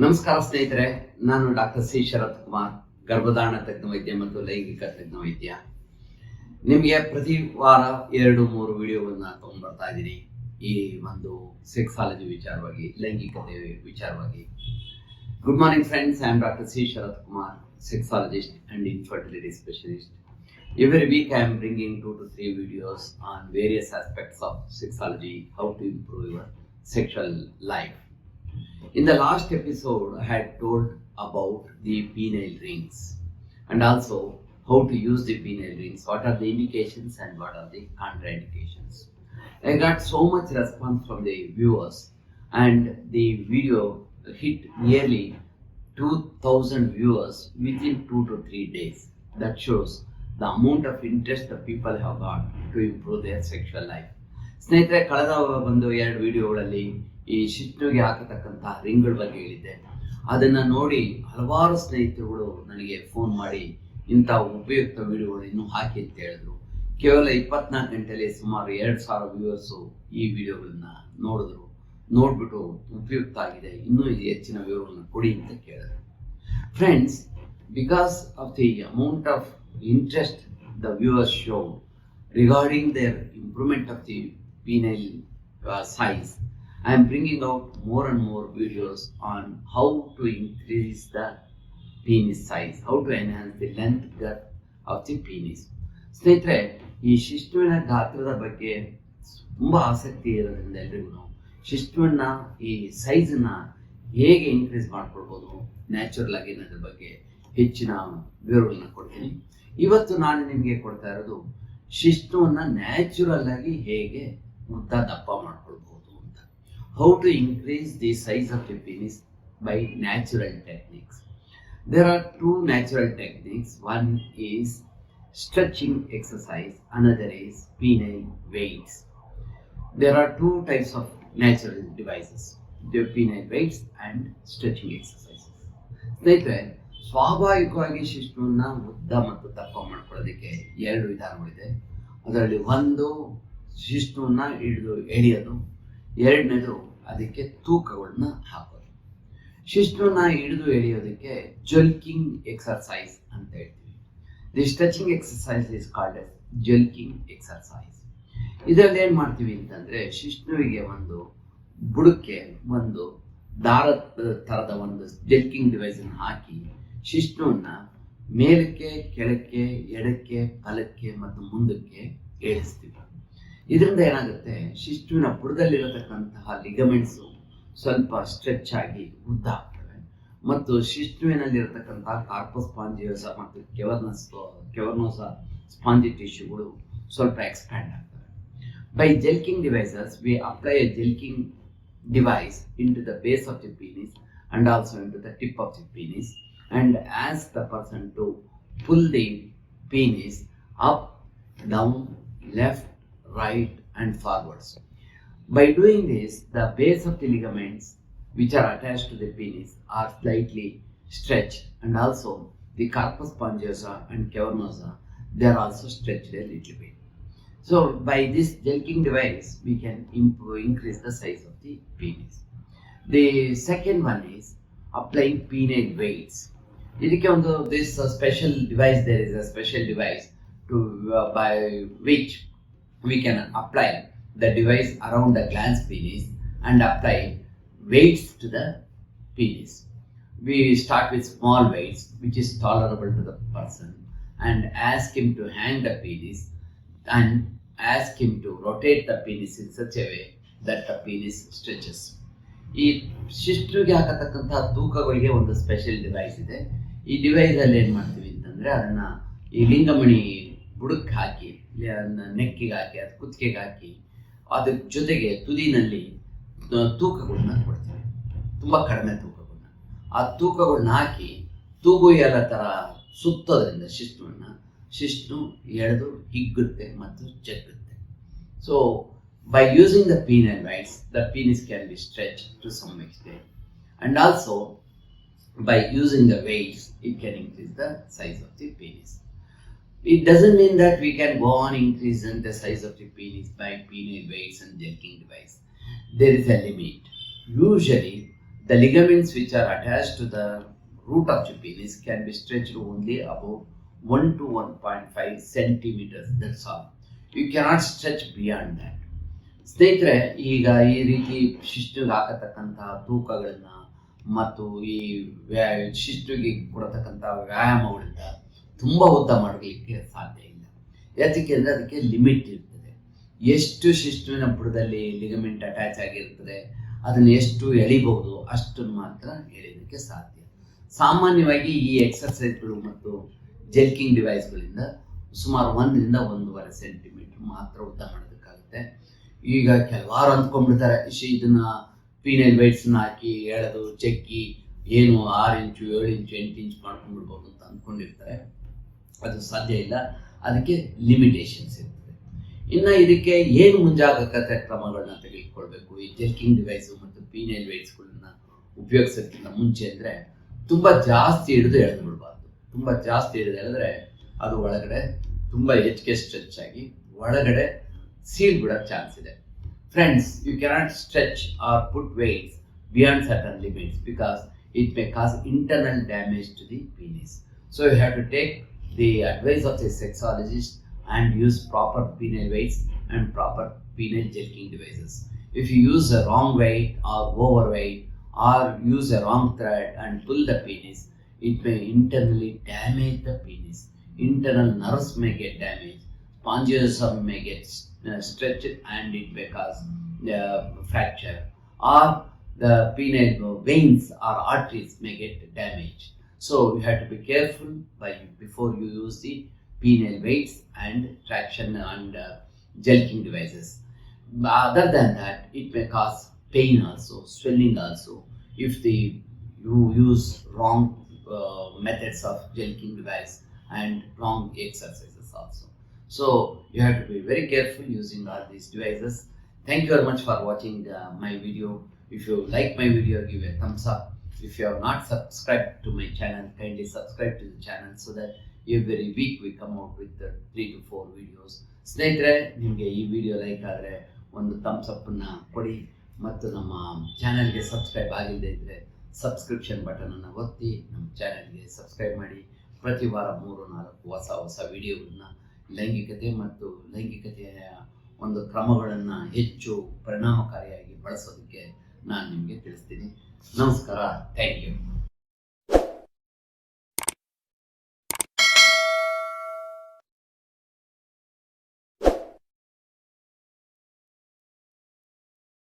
ನಮಸ್ಕಾರ ಸ್ನೇಹಿತರೆ, ನಾನು ಡಾಕ್ಟರ್ ಸಿ ಶರತ್ ಕುಮಾರ್, ಗರ್ಭಧಾರಣ ತಜ್ಞ ವೈದ್ಯ ಮತ್ತು ಲೈಂಗಿಕ ತಜ್ಞ ವೈದ್ಯ. ನಿಮಗೆ ಪ್ರತಿ ವಾರ 2-3 ವಿಡಿಯೋಗಳನ್ನ ತಗೊಂಡ್ಬರ್ತಾ ಇದ್ದೀನಿ ಈ ಒಂದು ಸೆಕ್ಸಾಲಜಿ ವಿಚಾರವಾಗಿ, ಲೈಂಗಿಕತೆ ವಿಚಾರವಾಗಿ. Good morning friends, I am doctor C Sharath Kumar, sexologist and infertility specialist. Every week I am bringing 2 to 3 videos on various aspects of sexology, how to improve your sexual life. In the last episode, I had told about the penile rings and also how to use the penile rings, what are the indications and what are the contraindications. I got so much response from the viewers and the video hit nearly 2,000 viewers within 2 to 3 days. That shows the amount of interest the people have got to improve their sexual life. ಸ್ನೇಹಿತರೆ, ಕಳೆದ ಒಂದು 2 ವಿಡಿಯೋಗಳಲ್ಲಿ ಈ ಶಿಶ್ನುವಿಗೆ ಹಾಕತಕ್ಕಂತಹ ರಿಂಗ್ಗಳ ಬಗ್ಗೆ ಹೇಳಿದ್ದೆ. ಅದನ್ನು ನೋಡಿ ಹಲವಾರು ಸ್ನೇಹಿತರುಗಳು ನನಗೆ ಫೋನ್ ಮಾಡಿ ಇಂಥ ಉಪಯುಕ್ತ ವಿಡಿಯೋಗಳು ಇನ್ನೂ ಹಾಕಿ ಅಂತ ಹೇಳಿದ್ರು. ಕೇವಲ 24 ಗಂಟೆಯಲ್ಲಿ ಸುಮಾರು 2,000 ವ್ಯೂವರ್ಸು ಈ ವಿಡಿಯೋಗಳನ್ನ ನೋಡ್ಬಿಟ್ಟು ಉಪಯುಕ್ತ ಆಗಿದೆ, ಇನ್ನೂ ಹೆಚ್ಚಿನ ವಿವರಗಳನ್ನು ಕೊಡಿ ಅಂತ ಕೇಳಿದ್ರು. Friends, because of the amount of interest the viewers show regarding their improvement of the penile size, I am bringing out more and more videos on how to increase the penis size, how to enhance the length girth of the penis. ಸ್ನೇಹಿತರೆ, ಈ ಶಿಶ್ನುವಿನ ಗಾತ್ರದ ಬಗ್ಗೆ ತುಂಬ ಆಸಕ್ತಿ ಇರೋದ್ರಿಂದ ಎಲ್ರಿಗೂ ಶಿಶ್ನುವಿನ ಈ ಸೈಜನ್ನ ಹೇಗೆ ಇನ್ಕ್ರೀಸ್ ಮಾಡ್ಕೊಳ್ಬೋದು ನ್ಯಾಚುರಲ್ ಆಗಿ ಅನ್ನೋದ್ರ ಬಗ್ಗೆ ಹೆಚ್ಚಿನ ವಿವರಗಳನ್ನ ಕೊಡ್ತೀನಿ. ಇವತ್ತು ನಾನು ನಿಮಗೆ ಕೊಡ್ತಾ ಇರೋದು ಶಿಶ್ನುವನ್ನ ನ್ಯಾಚುರಲ್ ಆಗಿ ಹೇಗೆ ಉದ್ದ ದಪ್ಪ ಮಾಡ್ಕೊಳ್ಬಹುದು ಅಂತ. How to increase the size of the penis by natural techniques. There are 2 natural techniques. One is stretching exercise, another is penile weights. There are 2 types of natural devices, the penile weights and stretching exercises. ಸ್ನೇಹಿತರೆ, ಸ್ವಾಭಾವಿಕವಾಗಿ ಶಿಶ್ನುವನ್ನ ಉದ್ದ ಮತ್ತು ದಪ್ಪ ಮಾಡ್ಕೊಳ್ಳೋದಕ್ಕೆ 2 ವಿಧಾನಗಳಿದೆ. ಅದರಲ್ಲಿ ಒಂದು ಶಿಶ್ನುವನ್ನ ಹಿಡಿದು ಎಳೆಯೋದು, ಎರಡನೇದು ಅದಕ್ಕೆ ತೂಕಗಳನ್ನ ಹಾಕೋದು. ಶಿಶ್ನುವನ್ನ ಹಿಡಿದು ಎಳೆಯೋದಕ್ಕೆ ಜಲ್ಕಿಂಗ್ ಎಕ್ಸರ್ಸೈಸ್ ಅಂತ ಹೇಳ್ತೀವಿ. The stretching exercise is called as jelqing exercise. ಇದರಲ್ಲಿ ಏನ್ ಮಾಡ್ತೀವಿ ಅಂತಂದ್ರೆ, ಶಿಶ್ನುವಿಗೆ ಒಂದು ಬುಡಕ್ಕೆ ಒಂದು ದಾರದ ತರದ ಒಂದು ಜಲ್ಕಿಂಗ್ ಡಿವೈಸ್ ಅನ್ನು ಹಾಕಿ ಶಿಶ್ನುವನ್ನ ಮೇಲಕ್ಕೆ, ಕೆಳಕ್ಕೆ, ಎಡಕ್ಕೆ, ಬಲಕ್ಕೆ ಮತ್ತು ಮುಂದಕ್ಕೆ ಏಳಿಸ್ತೀವಿ. ಇದರಿಂದ ಏನಾಗುತ್ತೆ, ಶಿಶ್ನುವಿನ ಬುಡದಲ್ಲಿರತಕ್ಕಂತಹ ಲಿಗಮೆಂಟ್ಸು ಸ್ವಲ್ಪ ಸ್ಟ್ರೆಚ್ ಆಗಿ ಉದ್ದ ಆಗ್ತವೆ ಮತ್ತು ಶಿಶ್ನುವಿನಲ್ಲಿರತಕ್ಕಂತಹ ಕಾರ್ಪಸ್ ಸ್ಪಾಂಜಿಯೋಸ ಮತ್ತು ಕೆವರ್ನೋಸ ಸ್ಪಾಂಜಿ ಟಿಶ್ಯೂಗಳು ಸ್ವಲ್ಪ ಎಕ್ಸ್ಪ್ಯಾಂಡ್ ಆಗ್ತವೆ. By jelqing devices we apply a jelqing device into the base of the penis and also into the tip of the penis and ask the person to pull the penis up, down, left, right and forwards. By doing this, the base of the ligaments which are attached to the penis are slightly stretched and also the corpus spongiosum and cavernosa, they are also stretched a little bit. So by this jilking device we can increase the size of the penis. The second one is applying penile weights. This special device, there is a special device to by which we can apply the device around the glans penis and apply weights to the penis. We start with small weights which is tolerable to the person and ask him to hang the penis and ask him to rotate the penis in such a way that the penis stretches. ಈ ಶಿಶ್ನುವಿಗೆ ಹಾಕತಕ್ಕಂತಹ ತೂಕಗಳಿಗೆ ಒಂದು special device ಇದೆ. ಈ device ಅಲ್ಲಿ ಏನ್ ಮಾಡ್ತೀವಿ ಅಂತಂದ್ರೆ, ಅದನ್ನ ಈ ಲಿಂಗಮಣಿ ಬುಡಕ್ಕೆ ಹಾಕಿ, ನೆಕ್ಕಿಗೆ ಹಾಕಿ, ಅದು ಕುತ್ತಿಗೆಗೆ ಹಾಕಿ, ಅದ್ರ ಜೊತೆಗೆ ತುದಿನಲ್ಲಿ ತೂಕಗಳನ್ನ ಕೊಡ್ತೀವಿ, ತುಂಬಾ ಕಡಿಮೆ ತೂಕಗಳನ್ನ. ಆ ತೂಕಗಳನ್ನ ಹಾಕಿ ತೂಗುಯ್ಯಲ ತರ ಸುತ್ತೋದ್ರಿಂದ ಶಿಶ್ನು ಎಳೆದು ಹಿಗ್ಗುತ್ತೆ ಮತ್ತು ಜಗ್ಗುತ್ತೆ. So by using the penile weights, the penis can be stretched to some extent, and also by using the weights it can increase the size of the penis. It doesn't mean that we can go on increasing the size of the penis by penile weights and jerking device. There is a limit. Usually The ligaments which are attached to the root of the penis can be stretched only about 1 to 1.5 centimeters. That's all. You cannot stretch beyond that. ಸ್ನೇಹಿತರೆ, ಈಗ ಈ ರೀತಿ ಶಿಸ್ಟಿಗೆ ಹಾಕತಕ್ಕಂತಹ ತೂಕಗಳನ್ನ ಮತ್ತು ಈ ಶಿಸ್ಟಿಗೆ ಕೊಡತಕ್ಕಂಥ ವ್ಯಾಯಾಮಗಳಿಂದ ತುಂಬ ಉದ್ದ ಮಾಡಲಿಕ್ಕೆ ಸಾಧ್ಯ ಇಲ್ಲ. ಯಾಕೆ ಅಂದರೆ ಅದಕ್ಕೆ ಲಿಮಿಟ್ ಇರ್ತದೆ. ಎಷ್ಟು ಶಿಸ್ಟಿನ ಬುಡದಲ್ಲಿ ಲಿಗಮೆಂಟ್ ಅಟ್ಯಾಚ್ ಆಗಿರ್ತದೆ, ಅದನ್ನು ಎಷ್ಟು ಎಳಿಬಹುದು ಅಷ್ಟನ್ನು ಮಾತ್ರ ಎಳೆಯೋದಕ್ಕೆ ಸಾಧ್ಯ. ಸಾಮಾನ್ಯವಾಗಿ ಈ ಎಕ್ಸರ್ಸೈಸ್ಗಳು ಮತ್ತು ಜೆಲ್ಕಿಂಗ್ ಡಿವೈಸ್ಗಳಿಂದ ಸುಮಾರು 1 ರಿಂದ 1.5 ಸೆಂಟಿಮೀಟರ್ ಮಾತ್ರ ಉದ್ದ ಮಾಡೋದಕ್ಕಾಗುತ್ತೆ. ಈಗ ಕೆಲವಾರು ಅಂದ್ಕೊಂಡ್ಬಿಡ್ತಾರೆ, ಇದನ್ನ ಪೀನೈಲ್ ವೆಯ್ಟ್ಸ್ನ ಹಾಕಿ ಎಳೆದು ಚೆಕ್ಕಿ ಏನು 6 ಇಂಚು 7 ಇಂಚು 8 ಇಂಚು ಮಾಡ್ಕೊಂಡ್ಬಿಡ್ಬೋದು ಅಂತ ಅಂದ್ಕೊಂಡಿರ್ತಾರೆ. ಅದು ಸಾಧ್ಯ ಇಲ್ಲ. ಅದಕ್ಕೆ ಲಿಮಿಟೇಷನ್ಸ್ ಇರ್ತದೆ. ಇನ್ನು ಇದಕ್ಕೆ ಏನು ಮುಂಜಾಗ್ರತಾ ಕ್ರಮಗಳನ್ನ ತೆಗೆದುಕೊಳ್ಬೇಕು ಈ ಜೆಲ್ಕಿಂಗ್ ಡಿವೈಸು ಮತ್ತು ಪೀನೈಲ್ ವೆಯ್ಟ್ಸ್ಗಳನ್ನ ಉಪಯೋಗಿಸೋದಕ್ಕಿಂತ ಮುಂಚೆ ಅಂದರೆ ತುಂಬ ಜಾಸ್ತಿ ಹಿಡಿದು ಎಳೆದು ಬಿಡಬಾರ್ದು. ತುಂಬ ಜಾಸ್ತಿ ಹಿಡಿದು ಎಳೆದ್ರೆ ಅದು ಒಳಗಡೆ ತುಂಬ ಹೆಚ್ಚಿಗೆ ಸ್ಟ್ರೆಚ್ ಆಗಿ ಒಳಗಡೆ ಸೀಲ್ ಬಿಡೋ ಚಾನ್ಸ್ ಇದೆ. Friends, you cannot stretch or put weights beyond certain limits because it may cause internal damage to the penis. So you have to take the advice of the sexologist and use proper penile weights and proper penile jelking devices. If you use a wrong weight or overweight or use a wrong thread and pull the penis, it may internally damage the penis. Internal nerves may get damaged, spongiosum may get stretched and it may cause fracture, or the penile veins or arteries may get damaged. So you have to be careful before you use the penile weights and traction and jelking devices. Other than that, it may cause pain also, swelling also, if you use wrong methods of jelking device and wrong exercises also. So you have to be very careful using all these devices. Thank you very much for watching my video. If you like my video, give a thumbs up. If you have not subscribed to my channel, kindly subscribe to the channel so that every week we come out with 3 to 4 videos. ಸ್ನೇಹಿತರೆ, ನಿಮಗೆ ಈ video like ಆದರೆ ಒಂದು thumbs ಅಪ್ಪನ್ನು ಕೊಡಿ ಮತ್ತು ನಮ್ಮ ಚಾನಲ್ಗೆ subscribe ಆಗಿಲ್ಲದೆ ಇದ್ದರೆ ಸಬ್ಸ್ಕ್ರಿಪ್ಷನ್ ಬಟನನ್ನು ಒತ್ತಿ ನಮ್ಮ ಚಾನಲ್ಗೆ ಸಬ್ಸ್ಕ್ರೈಬ್ ಮಾಡಿ. ಪ್ರತಿ ವಾರ 3-4 ಹೊಸ ವಿಡಿಯೋಗಳನ್ನ ಲೈಂಗಿಕತೆ ಮತ್ತು ಲೈಂಗಿಕತೆಯ ಒಂದು ಕ್ರಮಗಳನ್ನು ಹೆಚ್ಚು ಪರಿಣಾಮಕಾರಿಯಾಗಿ ಬಳಸೋದಕ್ಕೆ ನಾನು ನಿಮಗೆ ತಿಳಿಸ್ತೀನಿ. ನಮಸ್ಕಾರ. Thank you.